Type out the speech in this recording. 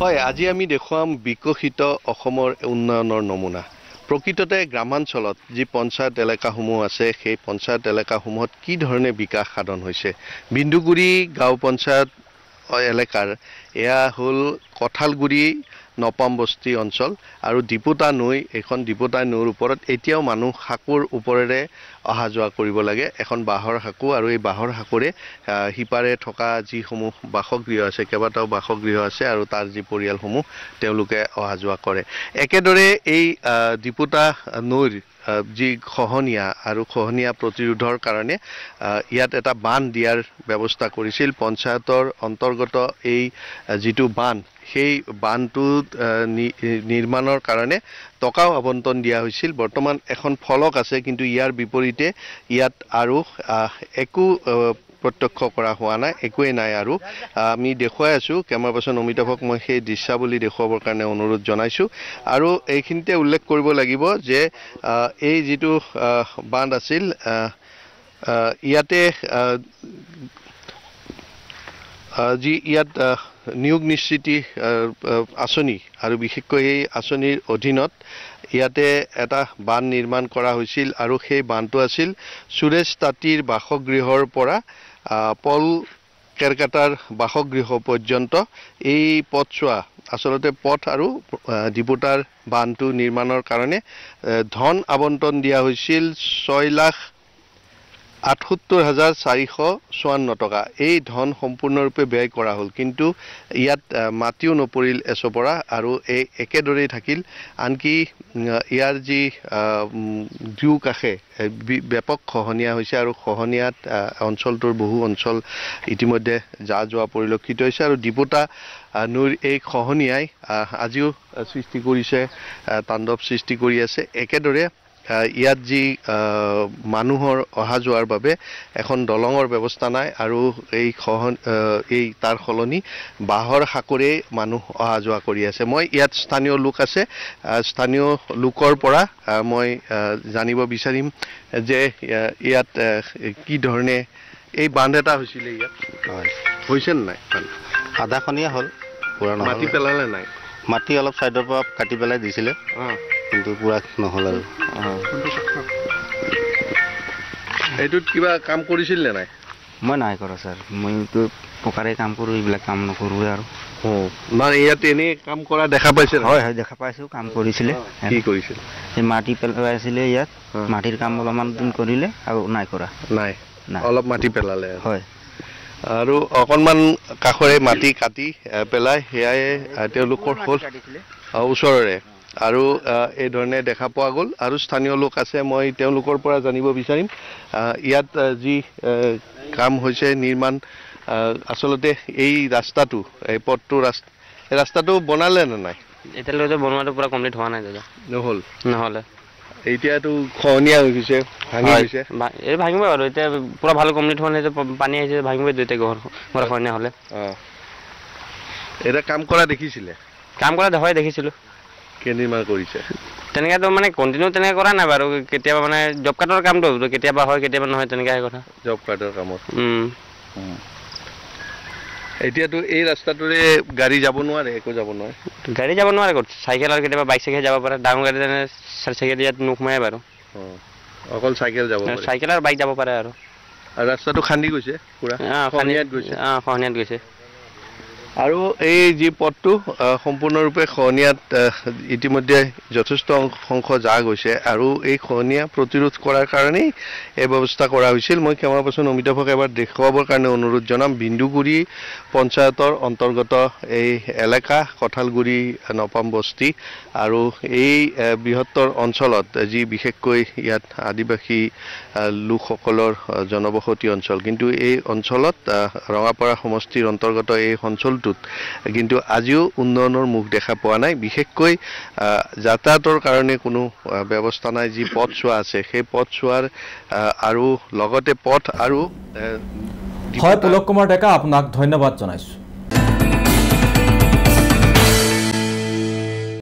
হয়, আজি আমি দেখুৱাম বিকশিত অসমৰ উন্নয়নৰ নমুনা। প্ৰকৃততে গ্ৰামাঞ্চলত যি পঞ্চায়ত এলেকাসমূহ আছে সেই পঞ্চায়ত এলেকাসমূহত কি ধৰণে বিকাশ সাধন হৈছে। বিন্দুগুৰি গাঁও পঞ্চায়ত এলেকাৰ এয়া হ'ল কঁঠালগুৰি নপাম বস্তি অঞ্চল আৰু ডিপুতা নৈ, এইখন ডিপুতা নৈৰ ওপৰত এতিয়াও মানুহ সাঁকোৰ ওপৰেৰে অহা যোৱা কৰিব লাগে। এখন বাঁহৰ সাঁকো আৰু এই বাঁহৰ সাঁকোৰে সিপাৰে থকা যিসমূহ বাসগৃহ আছে, কেইবাটাও বাসগৃহ আছে আৰু তাৰ যি পৰিয়ালসমূহ তেওঁলোকে অহা যোৱা কৰে। একেদৰে এই ডিপুতা নৈৰ যি খহনীয়া আৰু খহনীয়া প্ৰতিৰোধৰ কাৰণে ইয়াত এটা বান্ধ দিয়াৰ ব্যৱস্থা কৰিছিল পঞ্চায়তৰ অন্তৰ্গত। এই যিটো বান্ধ, সেই বান্ধটো নিৰ্মাণৰ কাৰণে টকাও আবণ্টন দিয়া হৈছিল। বৰ্তমান এখন ফলক আছে, কিন্তু ইয়াৰ বিপৰীতে ইয়াত আৰু একো প্ৰত্যক্ষ কৰা হোৱা নাই, একোৱেই নাই। আৰু আমি দেখুৱাই আছোঁ, কেমেৰা পাৰ্চন অমিতাভক মই সেই দৃশ্যাৱলী দেখুৱাবৰ কাৰণে অনুৰোধ জনাইছোঁ। আৰু এইখিনিতে উল্লেখ কৰিব লাগিব যে এই যিটো বান্ধ আছিল, ইয়াতে ইয়াত নিয়োগ নিশ্চিতি আঁচনি আৰু বিশেষকৈ এই আঁচনিৰ অধীনত ইয়াতে এটা বান্ধ নিৰ্মাণ কৰা হৈছিল আৰু সেই বান্ধটো আছিল সুৰেশ তাঁতীৰ বাসগৃহৰ পৰা পল কেৰকেটাৰ বাসগৃহ পৰ্যন্ত এই পথছোৱা, আচলতে পথ আৰু ডিপুতাৰ বান্ধটো নিৰ্মাণৰ কাৰণে ধন আবণ্টন দিয়া হৈছিল 6,78,454 টকা। এই ধন সম্পূৰ্ণৰূপে ব্যয় কৰা হ'ল, কিন্তু ইয়াত মাটিও নপৰিল এচপৰা আৰু এই একেদৰেই থাকিল। আনকি ইয়াৰ যি দুয়োকাষে ব্যাপক খহনীয়া হৈছে আৰু খহনীয়াত অঞ্চলটোৰ বহু অঞ্চল ইতিমধ্যে যা যোৱা পৰিলক্ষিত হৈছে। আৰু ডিপুতা নৈৰ এই খহনীয়াই আজিও সৃষ্টি কৰিছে, তাণ্ডৱ সৃষ্টি কৰি আছে। একেদৰে ইয়াত যি মানুহৰ অহা যোৱাৰ বাবে এখন দলঙৰ ব্যৱস্থা নাই আৰু এই তাৰ সলনি বাঁহৰ সাঁকোৰে মানুহ অহা যোৱা কৰি আছে। মই ইয়াত স্থানীয় লোক আছে, স্থানীয় লোকৰ পৰা মই জানিব বিচাৰিম যে ইয়াত কি ধৰণে এই বান্ধ এটা হৈছিলে, ইয়াত হৈছে নে নাই? আধাখনীয়া হ'ল, পুৰা মাটি পেলালে নাই? মাটি অলপ ছাইডৰ পৰা কাটি পেলাই দিছিলে, কিন্তু পুৰা নহ'ল। আৰু এইটোত কিবা কাম কৰিছিল নে নাই? মই নাই কৰা ছাৰ, মইতো পকাৰে কাম কৰোঁ, এইবিলাক কাম নকৰোঁৱে। আৰু মানে ইয়াত এনেই কাম কৰা দেখা পাইছে? হয় হয়, দেখা পাইছোঁ, কাম কৰিছিলে। কি কৰিছিল? এই মাটি পেলাইছিলে ইয়াত, মাটিৰ কাম অলপমান দিন কৰিলে আৰু নাই কৰা। নাই, অলপ মাটি পেলালে। হয়, আৰু অকণমান কাষৰে মাটি কাটি পেলাই সেয়াই তেওঁলোকৰ হ'ল ওচৰৰে আৰু এই ধৰণে দেখা পোৱা গ'ল। আৰু স্থানীয় লোক আছে, মই তেওঁলোকৰ পৰা জানিব বিচাৰিম ইয়াত যি কাম হৈছে নিৰ্মাণ, আচলতে এই ৰাস্তাটো, এই পথটো ৰাস্তাটো বনালে নে নাই? এতিয়ালৈকে বনোৱাটো পুৰা কমপ্লিট হোৱা নাই দাদা। নহ'লে এতিয়াতো খহনীয়া হৈ গৈছে, ভাঙি গৈছে। এই ভাঙিব আৰু এতিয়া পুৰা ভাল কমপ্লিট হোৱা নাই, পানী আহিছে, ভাঙিব দুইটা ঘৰ খহনীয়া হ'লে। এতিয়া কাম কৰা দেখিছিলে? কাম কৰা হয়, দেখিছিলোঁ। কেইদিনমান কৰিছে? তেনেকৈতো মানে কণ্টিনিউ তেনেকৈ কৰা নাই বাৰু, কেতিয়াবা মানে জব কাৰ্ডৰ কামটো কেতিয়াবা হয়, কেতিয়াবা নহয়, তেনেকৈ কথা। জব কাৰ্ডৰ কামত এতিয়াতো এই ৰাস্তাটোৰে গাড়ী যাব নোৱাৰে, একো যাব নোৱাৰে। গাড়ী যাব নোৱাৰে ক'ত, চাইকেল আৰু কেতিয়াবা বাইক চাইকেল যাব পাৰে। ডাঙৰ গাড়ী যেনে চাইকেল ইয়াত নোসোমায় বাৰু। অকল চাইকেল যাব পাৰে, চাইকেল আৰু বাইক যাব পাৰে। আৰু ৰাস্তাটো খান্দি গৈছে পুৰা, খহনীয়াত গৈছে। খহনীয়াত গৈছে। আৰু এই যি পথটো সম্পূৰ্ণৰূপে খহনীয়াত ইতিমধ্যে যথেষ্ট অংশ যা গৈছে আৰু এই খহনীয়া প্ৰতিৰোধ কৰাৰ কাৰণেই এই ব্যৱস্থা কৰা হৈছিল। মই কেমেৰা পাৰ্চন অমিতাভক এবাৰ দেখুৱাবৰ কাৰণে অনুৰোধ জনাম। বিন্দুগুৰি পঞ্চায়তৰ অন্তৰ্গত এই এলেকা কঁঠালগুৰি নপাম বস্তি আৰু এই বৃহত্তৰ অঞ্চলত যি বিশেষকৈ ইয়াত আদিবাসী লোকসকলৰ জনবসতি অঞ্চল, কিন্তু এই অঞ্চলত ৰঙাপাৰা সমষ্টিৰ অন্তৰ্গত এই অঞ্চলটোত কিন্তু আজিও উন্নয়নৰ মুখ দেখা পোৱা নাই। বিশেষকৈ যাতায়াতৰ কাৰণে কোনো ব্যৱস্থা নাই। যি পথছোৱা আছে সেই পথছোৱাৰ আৰু লগতে পথ আৰু হয়, পুলক কুমাৰ ডেকা, আপোনাক ধন্যবাদ জনাইছোঁ।